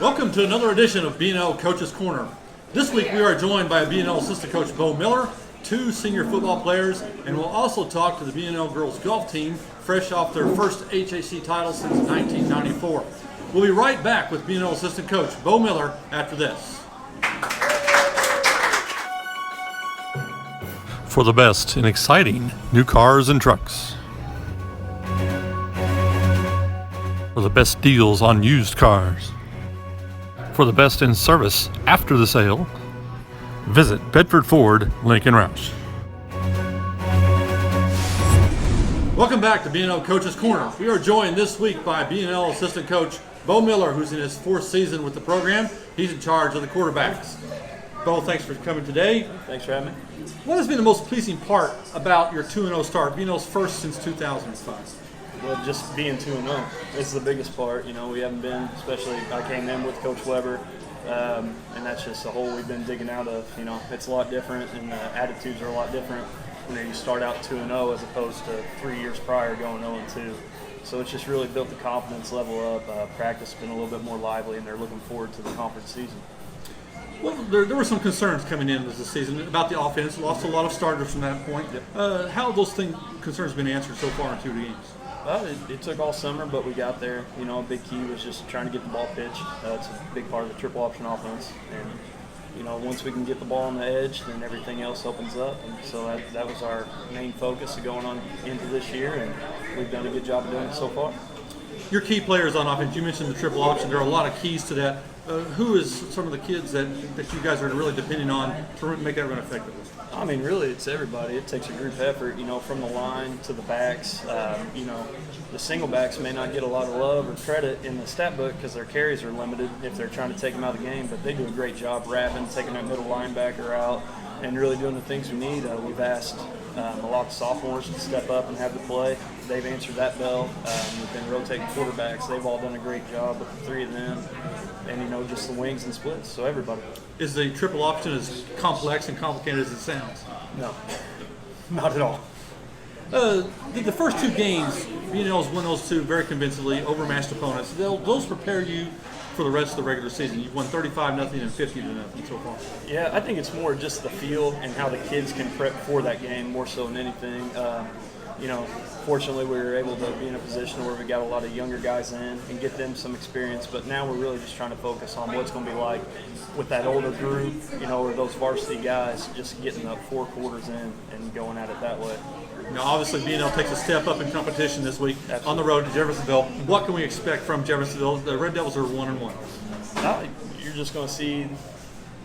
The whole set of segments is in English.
Welcome to another edition of BNL Coaches Corner. This week we are joined by BNL assistant coach Bo Miller, two senior football players, and we'll also talk to the BNL girls golf team, fresh off their first HHC title since 1994. We'll be right back with BNL assistant coach Bo Miller after this. For the best in exciting new cars and trucks. For the best deals on used cars. For the best in service after the sale, visit Bedford Ford Lincoln Roush. Welcome back to BNL Coaches Corner. We are joined this week by BNL assistant coach Bo Miller, who's in his fourth season with the program. He's in charge of the quarterbacks. Bo, thanks for coming today. Thanks for having me. What has been the most pleasing part about your 2-0 start, BNL's first since 2005? Well, just being 2-0 is the biggest part. You know, we haven't been, especially I came in with Coach Weber, and that's just a hole we've been digging out of. You know, it's a lot different, and the attitudes are a lot different when you start out 2-0 as opposed to 3 years prior going 0-2. So it's just really built the confidence level up. Practice has been a little bit more lively, and they're looking forward to the conference season. Well, there were some concerns coming in this season about the offense. Lost a lot of starters from that point. Yep. How have those concerns been answered so far in 2 games? Well, it took all summer, but we got there. You know, a big key was just trying to get the ball pitched. That's a big part of the triple option offense. And, you know, once we can get the ball on the edge, then everything else opens up. And so that was our main focus of going on into this year, and we've done a good job of doing it so far. Your key players on offense, you mentioned the triple option. There are a lot of keys to that. Who is some of the kids that you guys are really depending on to make that run effectively? I mean, really, it's everybody. It takes a group effort, you know, from the line to the backs. You know, the single backs may not get a lot of love or credit in the stat book because their carries are limited if they're trying to take them out of the game, but they do a great job wrapping, taking that middle linebacker out, and really doing the things we need. We've asked a lot of sophomores to step up and have the play. They've answered that bell. We've been rotating quarterbacks. They've all done a great job with the three of them. And, you know, just the wings and splits, so everybody. Is the triple option as complex and complicated as it sounds? No, not at all. The first 2 games, BNL's won those 2 very convincingly, overmatched opponents. Those prepare you for the rest of the regular season. You've won 35-0 and 50-0 so far. Yeah, I think it's more just the feel and how the kids can prep for that game more so than anything. You know, fortunately we were able to be in a position where we got a lot of younger guys in and get them some experience, but now we're really just trying to focus on what's going to be like with that older group, you know, or those varsity guys, just getting up 4 quarters in and going at it that way. Now, obviously, BNL takes a step up in competition this week. Absolutely. On the road to Jeffersonville. What can we expect from Jeffersonville? The Red Devils are 1-1. You're just going to see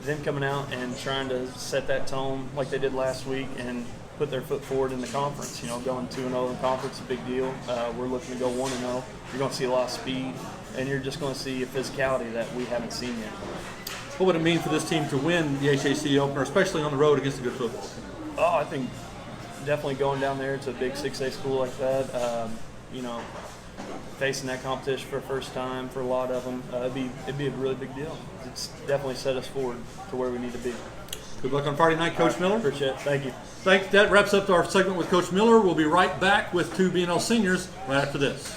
them coming out and trying to set that tone like they did last week and put their foot forward in the conference. You know, going 2-0 in conference is a big deal. We're looking to go 1-0. You're going to see a lot of speed, and you're just going to see a physicality that we haven't seen yet. What would it mean for this team to win the HHC opener, especially on the road against a good football team? Oh, I think definitely going down there to a big 6A school like that, you know, facing that competition for the first time for a lot of them, it'd be a really big deal. It's definitely set us forward to where we need to be. Good luck on Friday night, Coach Miller. Appreciate it. Thank you. That wraps up our segment with Coach Miller. We'll be right back with 2 BNL seniors right after this.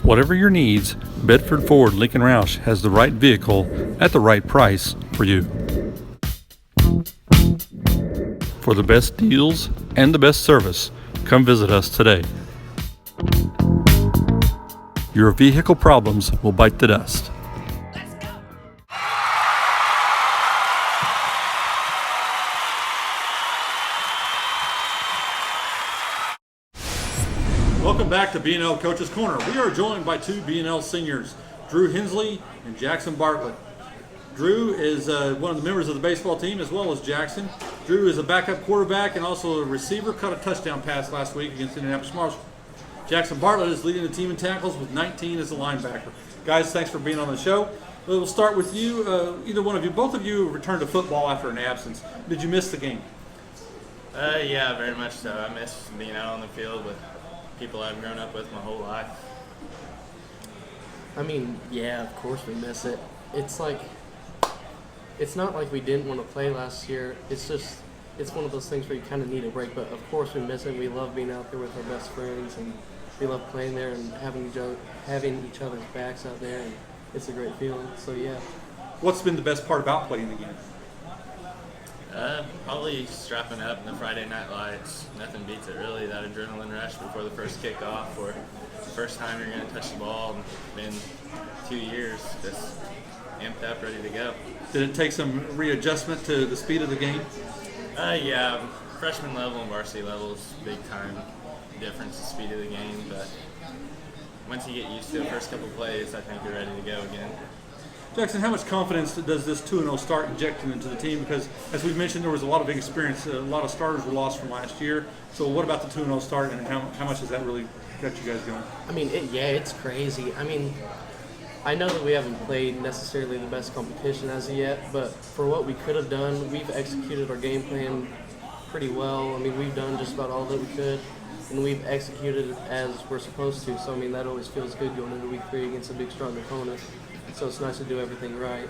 Whatever your needs, Bedford Ford Lincoln Roush has the right vehicle at the right price for you. For the best deals and the best service, come visit us today. Your vehicle problems will bite the dust. Welcome back to BNL Coaches Corner. We are joined by 2 BNL seniors, Drew Hensley and Jackson Bartlett. Drew is one of the members of the baseball team as well as Jackson. Drew is a backup quarterback and also a receiver, caught a touchdown pass last week against Indianapolis Marshall. Jackson Bartlett is leading the team in tackles with 19 as a linebacker. Guys, thanks for being on the show. We'll start with you, either one of you. Both of you returned to football after an absence. Did you miss the game? Yeah, very much so. I miss being out on the field with people I've grown up with my whole life. I mean, yeah, of course we miss it. It's like, it's not like we didn't want to play last year. It's just it's one of those things where you kind of need a break. But of course we miss it. We love being out there with our best friends, and we love playing there and having each other's backs out there, and it's a great feeling. So yeah. What's been the best part about playing the game? Probably strapping up in the Friday night lights. Nothing beats it really, that adrenaline rush before the first kickoff or the first time you're going to touch the ball. It's been 2 years, just amped up, ready to go. Did it take some readjustment to the speed of the game? Yeah, freshman level and varsity level is big time difference, the speed of the game, but once you get used to the first couple plays, I think you're ready to go again. Jackson, how much confidence does this 2-0 start injecting into the team? Because, as we've mentioned, there was a lot of experience. A lot of starters were lost from last year. So what about the 2-0 start, and how much has that really got you guys going? I mean, it's crazy. I mean, I know that we haven't played necessarily the best competition as of yet, but for what we could have done, we've executed our game plan pretty well. I mean, we've done just about all that we could, and we've executed it as we're supposed to. So, I mean, that always feels good going into week 3 against a big, strong opponent. So it's nice to do everything right.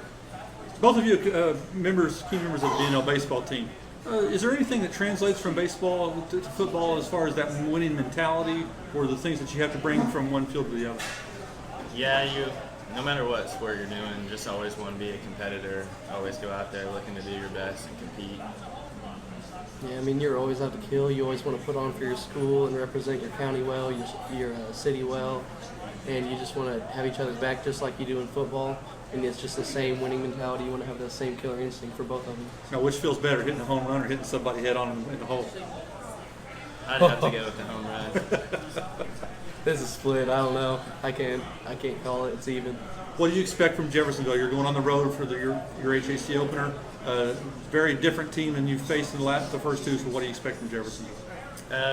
Both of you key members of the BNL baseball team. Is there anything that translates from baseball to football as far as that winning mentality, or the things that you have to bring from one field to the other? Yeah, no matter what sport you're doing, just always want to be a competitor. Always go out there looking to do your best and compete. Yeah, I mean, you're always out to kill. You always want to put on for your school and represent your county well, your city well. And you just want to have each other's back just like you do in football. And it's just the same winning mentality. You want to have that same killer instinct for both of them. Now, which feels better, hitting a home run or hitting somebody head on in the hole? I'd have to go with the home run. This is split. I don't know. I can't call it. It's even. What do you expect from Jeffersonville? You're going on the road for your HAC opener. Very different team than you've faced in the first 2. So what do you expect from Jeffersonville?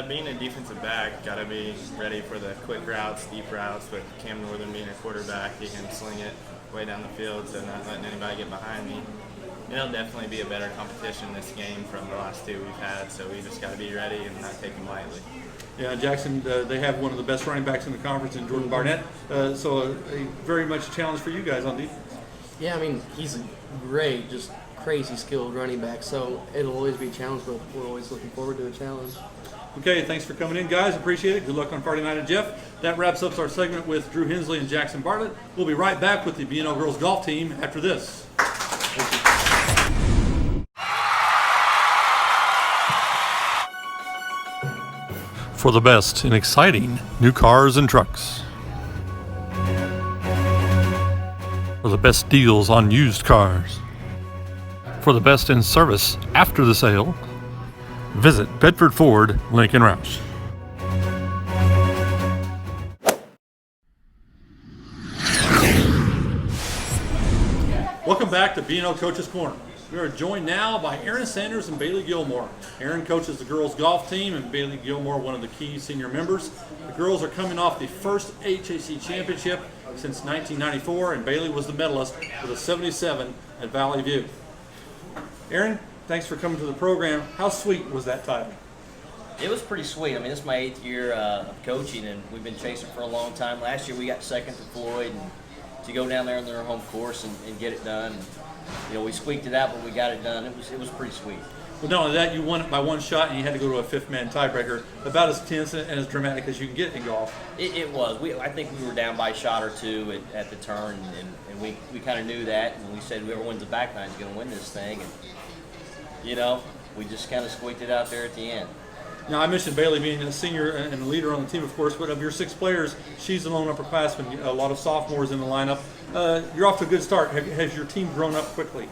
Being a defensive back, got to be ready for the quick routes, deep routes. With Cam Northern being a quarterback, he can sling it way down the field, so not letting anybody get behind me. It'll definitely be a better competition this game from the last 2 we've had, so we just got to be ready and not take them lightly. Yeah, Jackson, they have one of the best running backs in the conference in Jordan Barnett, so a very much a challenge for you guys on defense. Yeah, I mean, he's a great, just crazy skilled running back, so it'll always be a challenge, but we're always looking forward to a challenge. Okay, thanks for coming in, guys. Appreciate it. Good luck on Friday night at Jeff. That wraps up our segment with Drew Hensley and Jackson Bartlett. We'll be right back with the BNL girls golf team after this. For the best in exciting new cars and trucks. For the best deals on used cars. For the best in service after the sale, visit Bedford Ford Lincoln Roush. Welcome back to BNL Coaches Corner. We are joined now by Aaron Sanders and Bailey Gilmore. Aaron coaches the girls golf team, and Bailey Gilmore, one of the key senior members. The girls are coming off the first HAC championship since 1994, and Bailey was the medalist with a 77 at Valley View. Aaron, thanks for coming to the program. How sweet was that title? It was pretty sweet. I mean, this is my 8th year of coaching, and we've been chasing for a long time. Last year we got second to Floyd, and to go down there on their home course and get it done. You know, we squeaked it out, but we got it done. It was pretty sweet. Well, not only that, you won it by one shot, and you had to go to a fifth-man tiebreaker. About as tense and as dramatic as you can get in golf. It was. I think we were down by a shot or 2 at the turn, and we kind of knew that, and we said whoever wins the back nine is going to win this thing. And, you know, we just kind of squeaked it out there at the end. Now, I mentioned Bailey being a senior and a leader on the team, of course, but of your 6 players, she's the lone upperclassman. A lot of sophomores in the lineup. You're off to a good start. Has your team grown up quickly?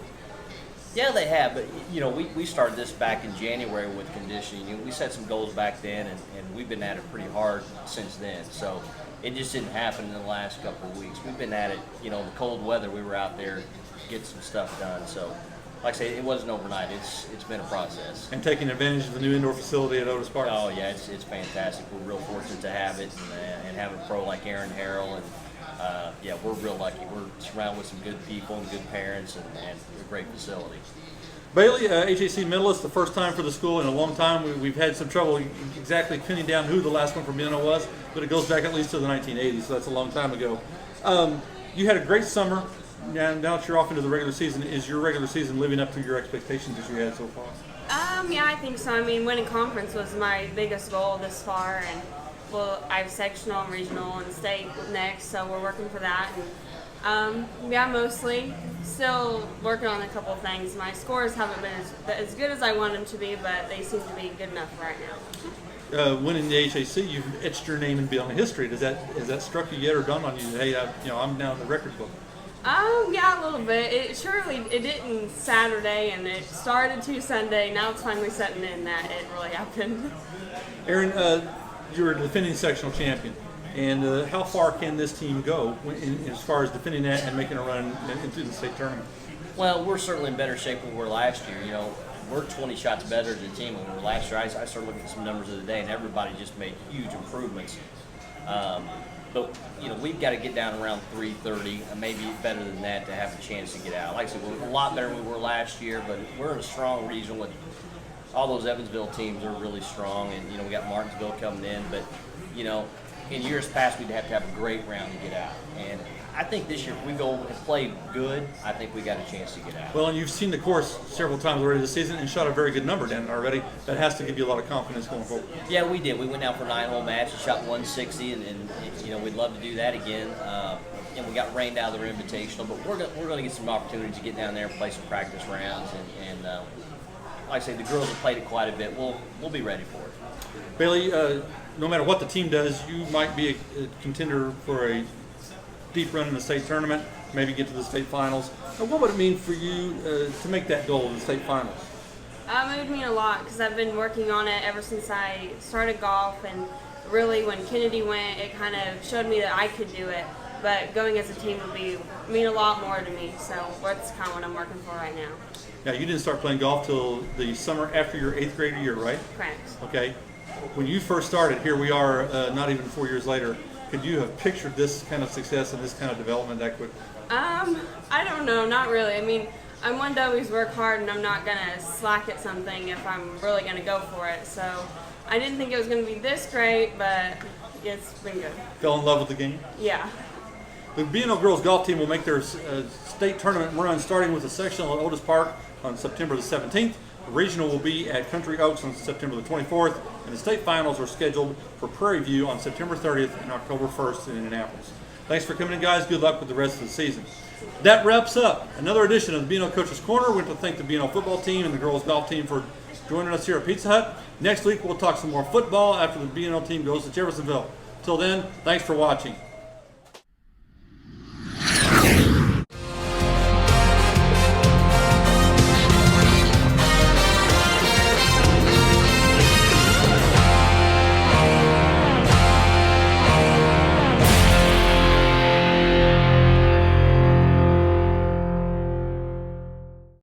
Yeah, they have, but you know, we started this back in January with conditioning. You know, we set some goals back then, and we've been at it pretty hard since then. So it just didn't happen in the last couple of weeks. We've been at it, you know, in the cold weather. We were out there getting some stuff done. So, like I say, it wasn't overnight. It's been a process. And taking advantage of the new indoor facility at Otis Park. Oh yeah, it's fantastic. We're real fortunate to have it and have a pro like Aaron Harrell and. Yeah, we're real lucky. We're surrounded with some good people and good parents and a great facility. Bailey, HAC medalist, the first time for the school in a long time. We've had some trouble exactly pinning down who the last one from BNL was, but it goes back at least to the 1980s, so that's a long time ago. You had a great summer. Now that you're off into the regular season, is your regular season living up to your expectations as you had so far? Yeah, I think so. I mean, winning conference was my biggest goal this far, and well, I have sectional and regional and state next, so we're working for that. And yeah, mostly still working on a couple of things. My scores haven't been as good as I want them to be, but they seem to be good enough right now. Winning the HHC, you've etched your name in BNL history. Has that struck you yet, or dawned on you? Hey, I'm now in the record book. Yeah, a little bit. It didn't Saturday, and it started to Sunday. Now it's finally setting in that it really happened. Aaron, you're a defending sectional champion, and how far can this team go as far as defending that and making a run into the state tournament? Well, we're certainly in better shape than we were last year. You know, we're 20 shots better as a team than we were last year. I started looking at some numbers of the day, and everybody just made huge improvements. But, you know, we've got to get down around 330, and maybe better than that to have a chance to get out. Like I said, we're a lot better than we were last year, but we're in a strong region with all those Evansville teams are really strong, and, you know, we got Martinsville coming in. But, you know, in years past, we'd have to have a great round to get out. And I think this year, if we go and play good, I think we got a chance to get out. Well, and you've seen the course several times already this season and shot a very good number down there already. That has to give you a lot of confidence going forward. Yeah, we did. We went out for a 9-hole match and shot 160, and you know, we'd love to do that again. And we got rained out of their invitational, but we're going to get some opportunities to get down there and play some practice rounds. And like I say, the girls have played it quite a bit. We'll be ready for it. Bailey, no matter what the team does, you might be a contender for a deep run in the state tournament, maybe get to the state finals. What would it mean for you to make that goal in the state finals? It would mean a lot because I've been working on it ever since I started golf, and really when Kennedy went, it kind of showed me that I could do it. But going as a team would mean a lot more to me, so that's kind of what I'm working for right now. Now, you didn't start playing golf till the summer after your 8th grade year, right? Correct. Okay. When you first started, here we are not even 4 years later, could you have pictured this kind of success and this kind of development that quick? I don't know, not really. I mean, I'm one to always work hard, and I'm not going to slack at something if I'm really going to go for it. So I didn't think it was going to be this great, but it's been good. Fell in love with the game? Yeah. The BNL girls golf team will make their state tournament run starting with the sectional at Otis Park on September the 17th. The regional will be at Country Oaks on September the 24th, and the state finals are scheduled for Prairie View on September 30th and October 1st in Indianapolis. Thanks for coming in, guys. Good luck with the rest of the season. That wraps up another edition of the BNL Coaches Corner. We want to thank the BNL football team and the girls golf team for joining us here at Pizza Hut. Next week, we'll talk some more football after the BNL team goes to Jeffersonville. Till then, thanks for watching.